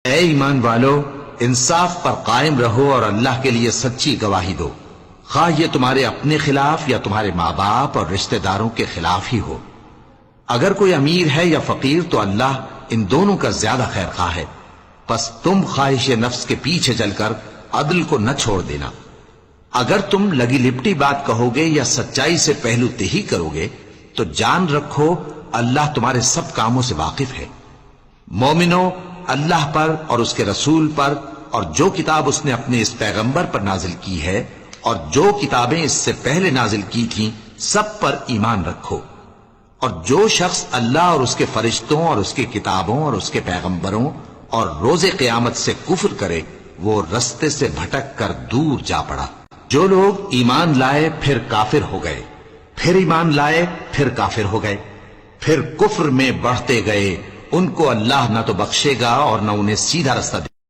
اے ایمان والو، انصاف پر قائم رہو اور اللہ کے لیے سچی گواہی دو، خواہ یہ تمہارے اپنے خلاف یا تمہارے ماں باپ اور رشتہ داروں کے خلاف ہی ہو۔ اگر کوئی امیر ہے یا فقیر تو اللہ ان دونوں کا زیادہ خیر خواہ ہے، پس تم خواہش نفس کے پیچھے چل کر عدل کو نہ چھوڑ دینا۔ اگر تم لگی لپٹی بات کہو گے یا سچائی سے پہلو تہی کرو گے تو جان رکھو اللہ تمہارے سب کاموں سے واقف ہے۔ مومنو، اللہ پر اور اس کے رسول پر اور جو کتاب اس نے اپنے اس پیغمبر پر نازل کی ہے اور جو کتابیں اس سے پہلے نازل کی تھیں سب پر ایمان رکھو، اور جو شخص اللہ اور اس کے فرشتوں اور اس کی کتابوں اور اس کے پیغمبروں اور روز قیامت سے کفر کرے وہ رستے سے بھٹک کر دور جا پڑا۔ جو لوگ ایمان لائے پھر کافر ہو گئے، پھر ایمان لائے پھر کافر ہو گئے، پھر کفر میں بڑھتے گئے، ان کو اللہ نہ تو بخشے گا اور نہ انہیں سیدھا رستہ دے